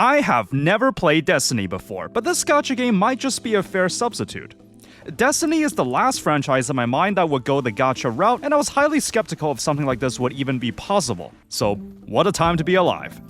I have never played Destiny before, but this gacha game might just be a fair substitute. Destiny is the last franchise in my mind that would go the gacha route, and I was highly skeptical if something like this would even be possible. So, what a time to be alive.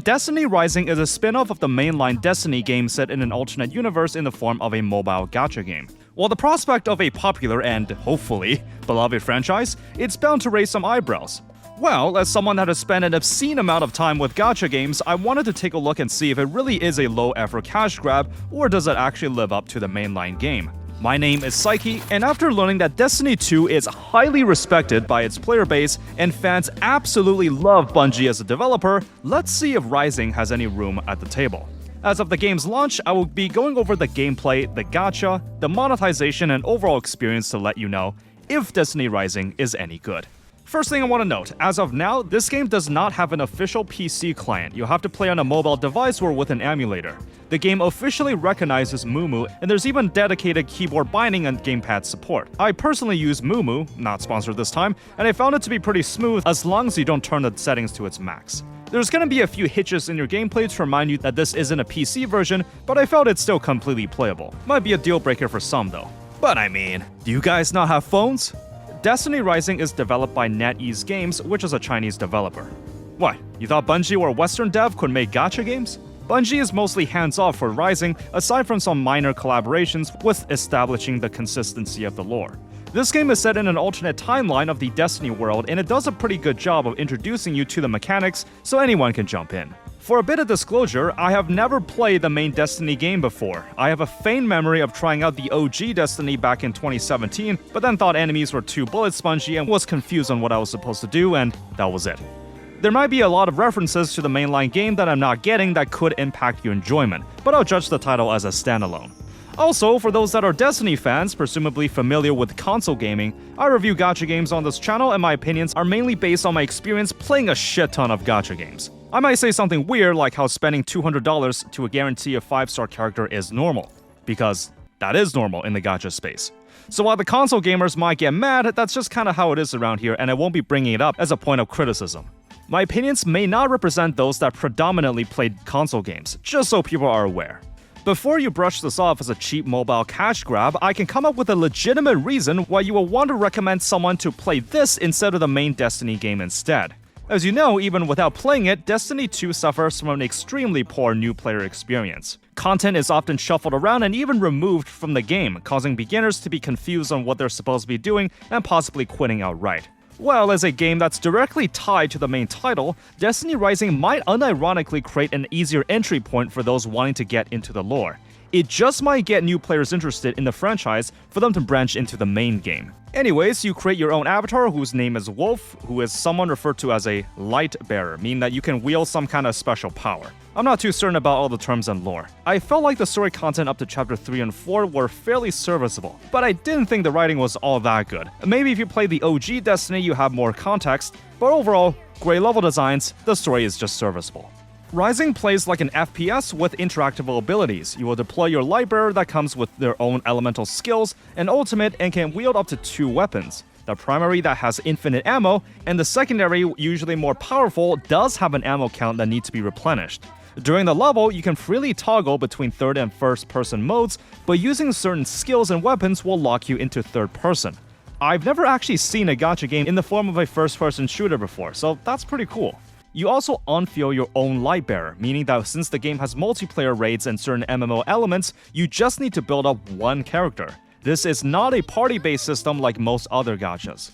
Destiny Rising is a spin-off of the mainline Destiny game set in an alternate universe in the form of a mobile gacha game. While the prospect of a popular and, hopefully, beloved franchise, it's bound to raise some eyebrows. Well, as someone that has spent an obscene amount of time with gacha games, I wanted to take a look and see if it really is a low-effort cash grab, or does it actually live up to the mainline game. My name is Psyche, and after learning that Destiny 2 is highly respected by its player base, and fans absolutely love Bungie as a developer, let's see if Rising has any room at the table. As of the game's launch, I will be going over the gameplay, the gacha, the monetization, and overall experience to let you know if Destiny Rising is any good. First thing I want to note, as of now, this game does not have an official PC client. You'll have to play on a mobile device or with an emulator. The game officially recognizes Mumu, and there's even dedicated keyboard binding and gamepad support. I personally use Mumu, not sponsored this time, and I found it to be pretty smooth as long as you don't turn the settings to its max. There's gonna be a few hitches in your gameplay to remind you that this isn't a PC version, but I felt it's still completely playable. Might be a deal breaker for some though. But I mean, do you guys not have phones? Destiny Rising is developed by Netease Games, which is a Chinese developer. What, you thought Bungie or a Western dev could make gacha games? Bungie is mostly hands-off for Rising, aside from some minor collaborations with establishing the consistency of the lore. This game is set in an alternate timeline of the Destiny world, and it does a pretty good job of introducing you to the mechanics so anyone can jump in. For a bit of disclosure, I have never played the main Destiny game before. I have a faint memory of trying out the OG Destiny back in 2017, but then thought enemies were too bullet spongy and was confused on what I was supposed to do, and that was it. There might be a lot of references to the mainline game that I'm not getting that could impact your enjoyment, but I'll judge the title as a standalone. Also, for those that are Destiny fans, presumably familiar with console gaming, I review gacha games on this channel and my opinions are mainly based on my experience playing a shit ton of gacha games. I might say something weird like how spending $200 to guarantee a 5-star character is normal, because that is normal in the gacha space. So while the console gamers might get mad, that's just kinda how it is around here, and I won't be bringing it up as a point of criticism. My opinions may not represent those that predominantly played console games, just so people are aware. Before you brush this off as a cheap mobile cash grab, I can come up with a legitimate reason why you will want to recommend someone to play this instead of the main Destiny game instead. As you know, even without playing it, Destiny 2 suffers from an extremely poor new player experience. Content is often shuffled around and even removed from the game, causing beginners to be confused on what they're supposed to be doing and possibly quitting outright. Well, as a game that's directly tied to the main title, Destiny Rising might unironically create an easier entry point for those wanting to get into the lore. It just might get new players interested in the franchise for them to branch into the main game. Anyways, you create your own avatar whose name is Wolf, who is someone referred to as a light bearer, meaning that you can wield some kind of special power. I'm not too certain about all the terms and lore. I felt like the story content up to chapter 3 and 4 were fairly serviceable, but I didn't think the writing was all that good. Maybe if you play the OG Destiny you have more context, but overall, great level designs, the story is just serviceable. Rising plays like an FPS with interactable abilities. You will deploy your Lightbearer that comes with their own elemental skills, an ultimate, and can wield up to 2 weapons. The primary that has infinite ammo, and the secondary, usually more powerful, does have an ammo count that needs to be replenished. During the level, you can freely toggle between third and first person modes, but using certain skills and weapons will lock you into third person. I've never actually seen a gacha game in the form of a first person shooter before, so that's pretty cool. You also unfeel your own Lightbearer, meaning that since the game has multiplayer raids and certain MMO elements, you just need to build up one character. This is not a party-based system like most other gachas.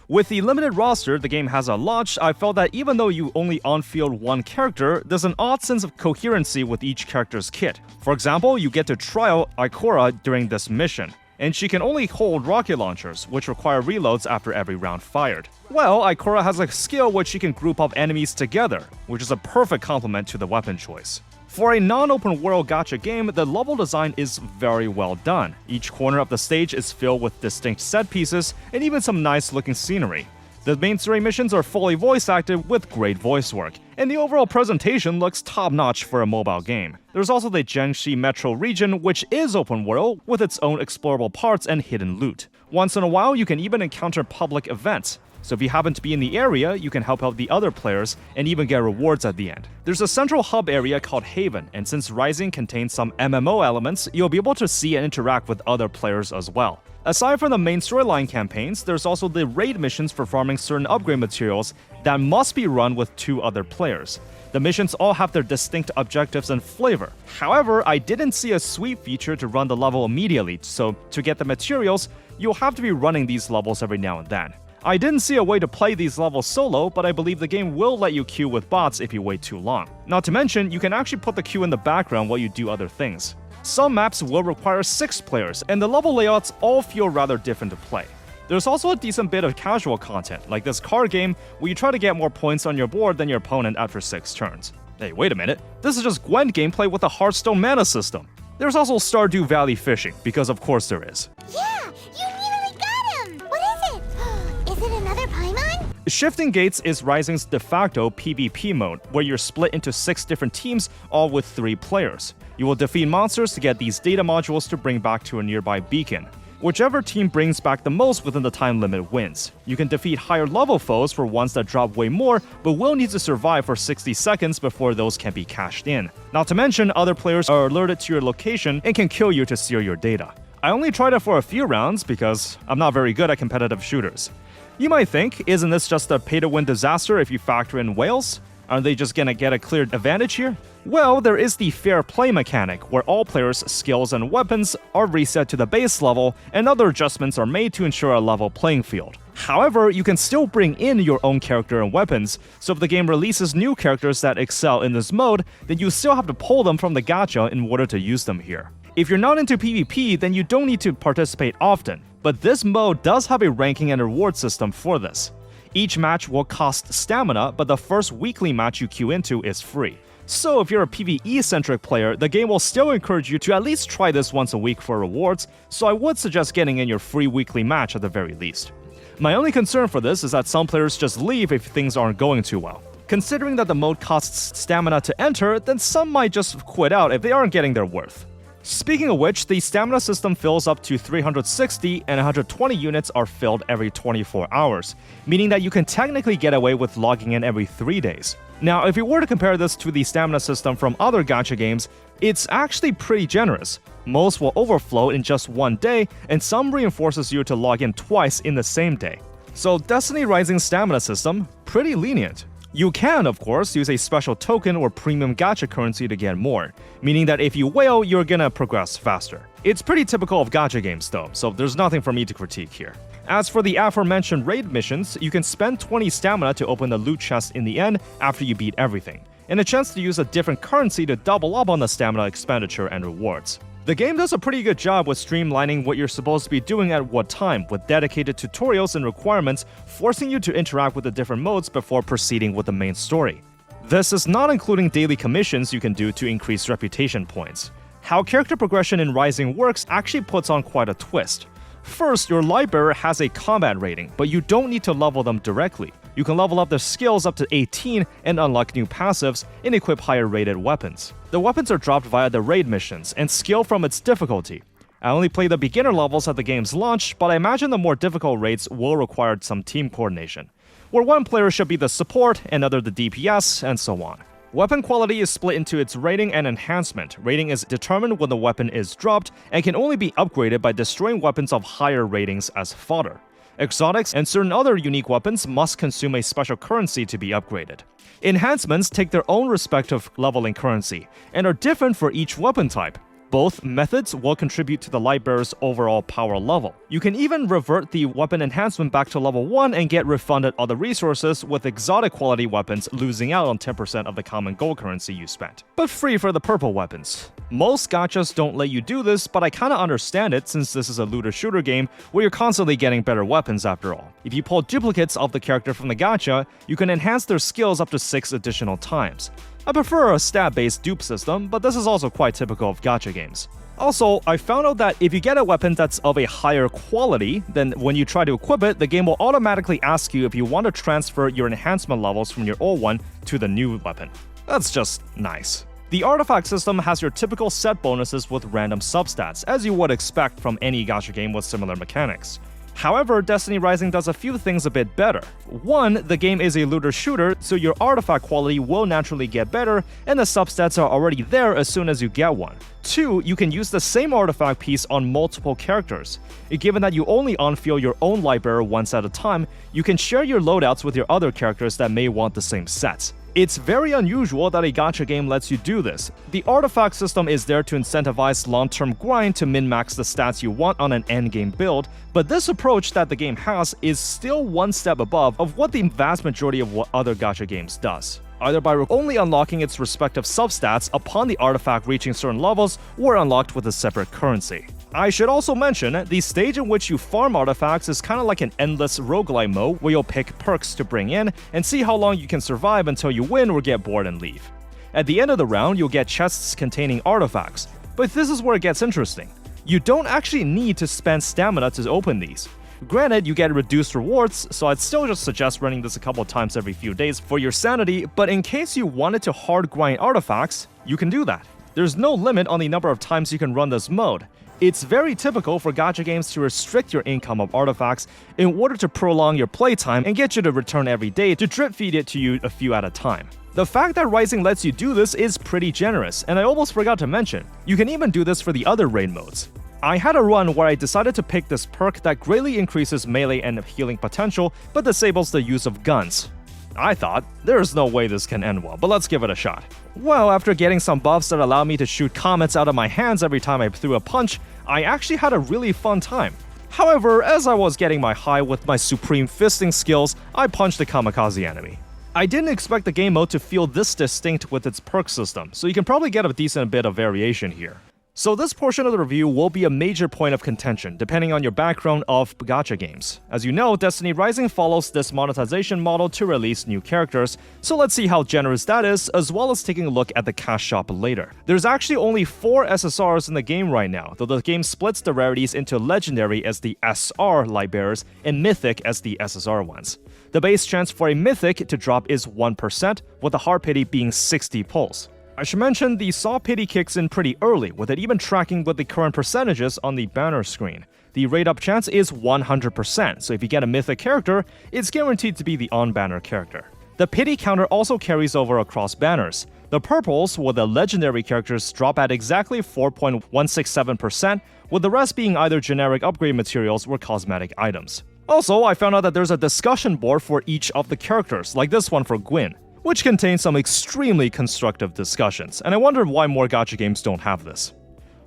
With the limited roster the game has at launch, I felt that even though you only on-field one character, there's an odd sense of coherency with each character's kit. For example, you get to trial Ikora during this mission, and she can only hold rocket launchers, which require reloads after every round fired. Well, Ikora has a skill which she can group up enemies together, which is a perfect complement to the weapon choice. For a non-open world gacha game, the level design is very well done. Each corner of the stage is filled with distinct set pieces and even some nice looking scenery. The main story missions are fully voice acted with great voice work, and the overall presentation looks top-notch for a mobile game. There's also the Jiangxi Metro region, which is open world, with its own explorable parts and hidden loot. Once in a while, you can even encounter public events, so if you happen to be in the area, you can help out the other players and even get rewards at the end. There's a central hub area called Haven, and since Rising contains some MMO elements, you'll be able to see and interact with other players as well. Aside from the main storyline campaigns, there's also the raid missions for farming certain upgrade materials that must be run with 2 other players. The missions all have their distinct objectives and flavor. However, I didn't see a sweep feature to run the level immediately, so to get the materials, you'll have to be running these levels every now and then. I didn't see a way to play these levels solo, but I believe the game will let you queue with bots if you wait too long. Not to mention, you can actually put the queue in the background while you do other things. Some maps will require 6 players, and the level layouts all feel rather different to play. There's also a decent bit of casual content, like this card game where you try to get more points on your board than your opponent after 6 turns. Hey, wait a minute, this is just Gwent gameplay with a Hearthstone mana system. There's also Stardew Valley fishing, because of course there is. Yeah, you nearly got him! What is it? Is it another Paimon? Shifting Gates is Rising's de facto PvP mode, where you're split into 6 different teams, all with 3 players. You will defeat monsters to get these data modules to bring back to a nearby beacon. Whichever team brings back the most within the time limit wins. You can defeat higher level foes for ones that drop way more, but will need to survive for 60 seconds before those can be cashed in. Not to mention, other players are alerted to your location and can kill you to steal your data. I only tried it for a few rounds because I'm not very good at competitive shooters. You might think, isn't this just a pay-to-win disaster if you factor in whales? Aren't they just gonna get a clear advantage here? Well, there is the fair play mechanic, where all players' skills and weapons are reset to the base level, and other adjustments are made to ensure a level playing field. However, you can still bring in your own character and weapons, so if the game releases new characters that excel in this mode, then you still have to pull them from the gacha in order to use them here. If you're not into PvP, then you don't need to participate often, but this mode does have a ranking and reward system for this. Each match will cost stamina, but the first weekly match you queue into is free. So if you're a PvE-centric player, the game will still encourage you to at least try this once a week for rewards, so I would suggest getting in your free weekly match at the very least. My only concern for this is that some players just leave if things aren't going too well. Considering that the mode costs stamina to enter, then some might just quit out if they aren't getting their worth. Speaking of which, the stamina system fills up to 360 and 120 units are filled every 24 hours, meaning that you can technically get away with logging in every 3 days. Now, if you were to compare this to the stamina system from other gacha games, it's actually pretty generous. Most will overflow in just 1 day, and some reinforces you to log in twice in the same day. So Destiny Rising's stamina system, pretty lenient. You can, of course, use a special token or premium gacha currency to get more, meaning that if you whale, you're gonna progress faster. It's pretty typical of gacha games though, so there's nothing for me to critique here. As for the aforementioned raid missions, you can spend 20 stamina to open the loot chest in the end after you beat everything, and a chance to use a different currency to double up on the stamina expenditure and rewards. The game does a pretty good job with streamlining what you're supposed to be doing at what time, with dedicated tutorials and requirements forcing you to interact with the different modes before proceeding with the main story. This is not including daily commissions you can do to increase reputation points. How character progression in Rising works actually puts on quite a twist. First, your light bearer has a combat rating, but you don't need to level them directly. You can level up their skills up to 18 and unlock new passives and equip higher rated weapons. The weapons are dropped via the raid missions and scale from its difficulty. I only played the beginner levels at the game's launch, but I imagine the more difficult raids will require some team coordination, where one player should be the support, another the DPS, and so on. Weapon quality is split into its rating and enhancement. Rating is determined when the weapon is dropped and can only be upgraded by destroying weapons of higher ratings as fodder. Exotics and certain other unique weapons must consume a special currency to be upgraded. Enhancements take their own respective leveling currency and are different for each weapon type. Both methods will contribute to the Lightbearer's overall power level. You can even revert the weapon enhancement back to level 1 and get refunded other resources, with exotic quality weapons losing out on 10% of the common gold currency you spent, but free for the purple weapons. Most gachas don't let you do this, but I kinda understand it since this is a looter shooter game where you're constantly getting better weapons after all. If you pull duplicates of the character from the gacha, you can enhance their skills up to 6 additional times. I prefer a stat-based dupe system, but this is also quite typical of gacha games. Also, I found out that if you get a weapon that's of a higher quality, then when you try to equip it, the game will automatically ask you if you want to transfer your enhancement levels from your old one to the new weapon. That's just nice. The artifact system has your typical set bonuses with random substats, as you would expect from any gacha game with similar mechanics. However, Destiny Rising does a few things a bit better. One, the game is a looter shooter, so your artifact quality will naturally get better, and the substats are already there as soon as you get one. Two, you can use the same artifact piece on multiple characters. Given that you only unfeel your own lightbearer once at a time, you can share your loadouts with your other characters that may want the same sets. It's very unusual that a gacha game lets you do this. The artifact system is there to incentivize long-term grind to min-max the stats you want on an endgame build, but this approach that the game has is still one step above of what the vast majority of what other gacha games does, either by only unlocking its respective substats upon the artifact reaching certain levels or unlocked with a separate currency. I should also mention, the stage in which you farm artifacts is kind of like an endless roguelite mode where you'll pick perks to bring in and see how long you can survive until you win or get bored and leave. At the end of the round, you'll get chests containing artifacts, but this is where it gets interesting. You don't actually need to spend stamina to open these. Granted, you get reduced rewards, so I'd still just suggest running this a couple times every few days for your sanity, but in case you wanted to hard grind artifacts, you can do that. There's no limit on the number of times you can run this mode. It's very typical for gacha games to restrict your income of artifacts in order to prolong your playtime and get you to return every day to drip feed it to you a few at a time. The fact that Rising lets you do this is pretty generous, and I almost forgot to mention, you can even do this for the other raid modes. I had a run where I decided to pick this perk that greatly increases melee and healing potential, but disables the use of guns. I thought, there's no way this can end well, but let's give it a shot. Well, after getting some buffs that allow me to shoot comets out of my hands every time I threw a punch, I actually had a really fun time. However, as I was getting my high with my supreme fisting skills, I punched the kamikaze enemy. I didn't expect the game mode to feel this distinct with its perk system, so you can probably get a decent bit of variation here. So this portion of the review will be a major point of contention, depending on your background of gacha games. As you know, Destiny Rising follows this monetization model to release new characters, so let's see how generous that is, as well as taking a look at the cash shop later. There's actually only 4 SSRs in the game right now, though the game splits the rarities into Legendary as the SR Lightbearers and Mythic as the SSR ones. The base chance for a Mythic to drop is 1%, with the hard pity being 60 pulls. I should mention the soft pity kicks in pretty early, with it even tracking with the current percentages on the banner screen. The rate up chance is 100%, so if you get a mythic character, it's guaranteed to be the on-banner character. The pity counter also carries over across banners. The purples, with the legendary characters, drop at exactly 4.167%, with the rest being either generic upgrade materials or cosmetic items. Also, I found out that there's a discussion board for each of the characters, like this one for Gwyn, which contains some extremely constructive discussions, and I wonder why more gacha games don't have this.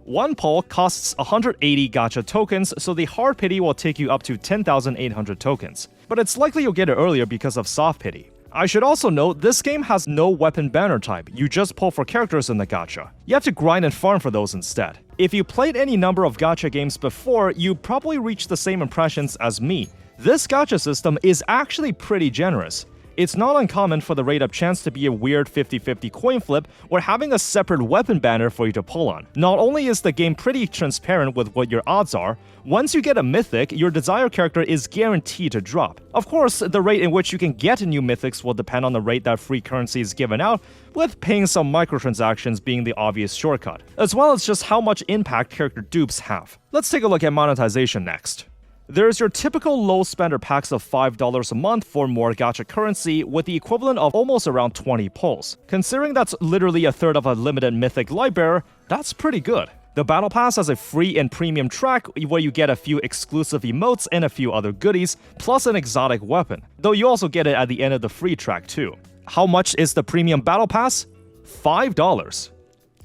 One poll costs 180 gacha tokens, so the hard pity will take you up to 10,800 tokens, but it's likely you'll get it earlier because of soft pity. I should also note, this game has no weapon banner type, you just pull for characters in the gacha. You have to grind and farm for those instead. If you played any number of gacha games before, you probably reached the same impressions as me. This gacha system is actually pretty generous. It's not uncommon for the rate-up chance to be a weird 50-50 coin flip or having a separate weapon banner for you to pull on. Not only is the game pretty transparent with what your odds are, once you get a mythic, your desired character is guaranteed to drop. Of course, the rate in which you can get new mythics will depend on the rate that free currency is given out, with paying some microtransactions being the obvious shortcut, as well as just how much impact character dupes have. Let's take a look at monetization next. There's your typical low spender packs of $5 a month for more gacha currency, with the equivalent of almost around 20 pulls. Considering that's literally a third of a limited mythic lightbearer, that's pretty good. The battle pass has a free and premium track where you get a few exclusive emotes and a few other goodies, plus an exotic weapon, though you also get it at the end of the free track too. How much is the premium battle pass? $5.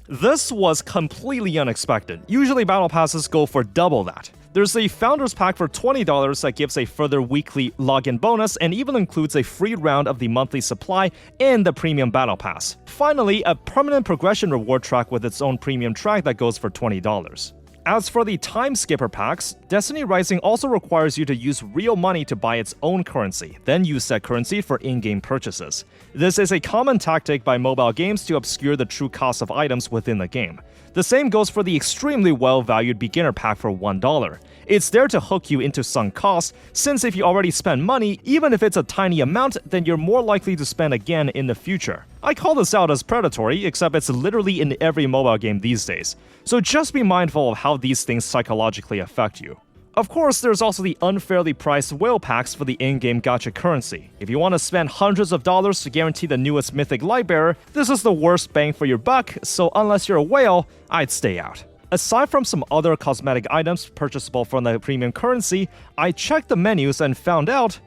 This was completely unexpected. Usually battle passes go for double that. There's a Founders Pack for $20 that gives a further weekly login bonus and even includes a free round of the monthly supply and the Premium Battle Pass. Finally, a permanent progression reward track with its own premium track that goes for $20. As for the Time Skipper packs, Destiny Rising also requires you to use real money to buy its own currency, then use that currency for in-game purchases. This is a common tactic by mobile games to obscure the true cost of items within the game. The same goes for the extremely well-valued beginner pack for $1. It's there to hook you into sunk costs, since if you already spend money, even if it's a tiny amount, then you're more likely to spend again in the future. I call this out as predatory, except it's literally in every mobile game these days, so just be mindful of how these things psychologically affect you. Of course, there's also the unfairly priced whale packs for the in-game gacha currency. If you want to spend hundreds of dollars to guarantee the newest mythic lightbearer, this is the worst bang for your buck, so unless you're a whale, I'd stay out. Aside from some other cosmetic items purchasable from the premium currency, I checked the menus and found out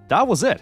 that was it.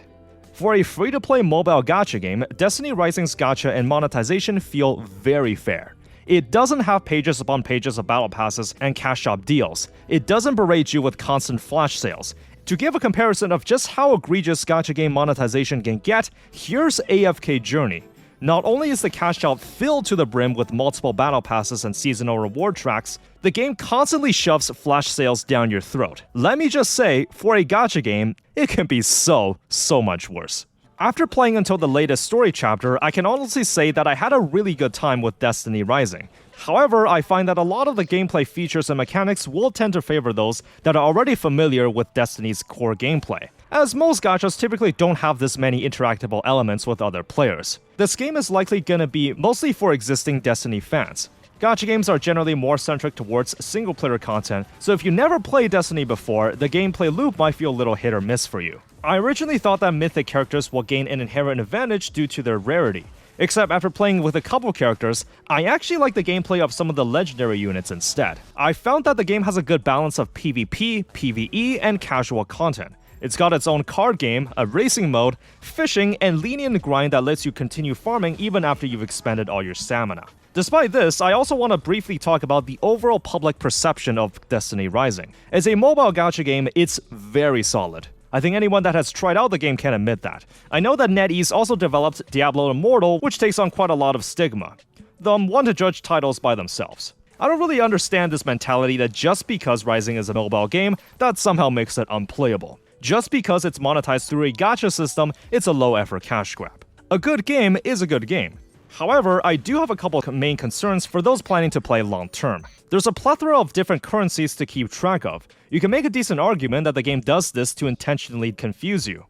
For a free-to-play mobile gacha game, Destiny Rising's gacha and monetization feel very fair. It doesn't have pages upon pages of battle passes and cash shop deals. It doesn't berate you with constant flash sales. To give a comparison of just how egregious gacha game monetization can get, here's AFK Journey. Not only is the cash shop filled to the brim with multiple battle passes and seasonal reward tracks, the game constantly shoves flash sales down your throat. Let me just say, for a gacha game, it can be so much worse. After playing until the latest story chapter, I can honestly say that I had a really good time with Destiny Rising. However, I find that a lot of the gameplay features and mechanics will tend to favor those that are already familiar with Destiny's core gameplay, as most gachas typically don't have this many interactable elements with other players. This game is likely gonna be mostly for existing Destiny fans. Gacha games are generally more centric towards single-player content, so if you never played Destiny before, the gameplay loop might feel a little hit or miss for you. I originally thought that mythic characters will gain an inherent advantage due to their rarity. Except after playing with a couple characters, I actually like the gameplay of some of the legendary units instead. I found that the game has a good balance of PvP, PvE, and casual content. It's got its own card game, a racing mode, fishing, and lenient grind that lets you continue farming even after you've expended all your stamina. Despite this, I also want to briefly talk about the overall public perception of Destiny Rising. As a mobile gacha game, it's very solid. I think anyone that has tried out the game can admit that. I know that Netease also developed Diablo Immortal, which takes on quite a lot of stigma, though I'm one to judge titles by themselves. I don't really understand this mentality that just because Rising is a mobile game, that somehow makes it unplayable. Just because it's monetized through a gacha system, it's a low-effort cash grab. A good game is a good game. However, I do have a couple of main concerns for those planning to play long-term. There's a plethora of different currencies to keep track of. You can make a decent argument that the game does this to intentionally confuse you.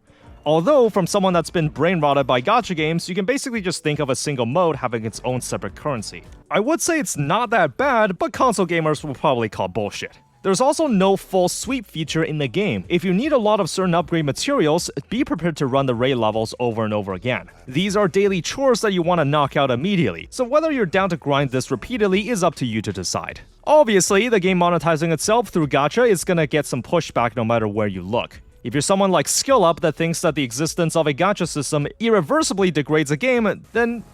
Although, from someone that's been brain-rotted by gacha games, you can basically just think of a single mode having its own separate currency. I would say it's not that bad, but console gamers will probably call bullshit. There's also no full sweep feature in the game. If you need a lot of certain upgrade materials, be prepared to run the raid levels over and over again. These are daily chores that you want to knock out immediately, so whether you're down to grind this repeatedly is up to you to decide. Obviously, the game monetizing itself through gacha is gonna get some pushback no matter where you look. If you're someone like SkillUp that thinks that the existence of a gacha system irreversibly degrades a game, then,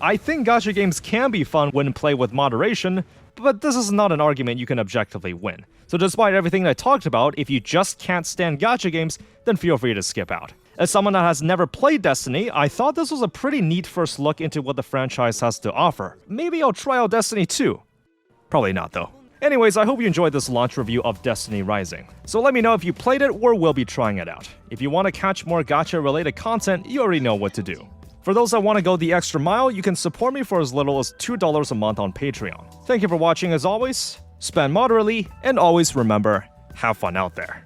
I think gacha games can be fun when played with moderation, but this is not an argument you can objectively win. So despite everything I talked about, if you just can't stand gacha games, then feel free to skip out. As someone that has never played Destiny, I thought this was a pretty neat first look into what the franchise has to offer. Maybe I'll try out Destiny 2. Probably not though. Anyways, I hope you enjoyed this launch review of Destiny Rising. So let me know if you played it or will be trying it out. If you want to catch more gacha related content, you already know what to do. For those that want to go the extra mile, you can support me for as little as $2 a month on Patreon. Thank you for watching as always, spend moderately, and always remember, have fun out there.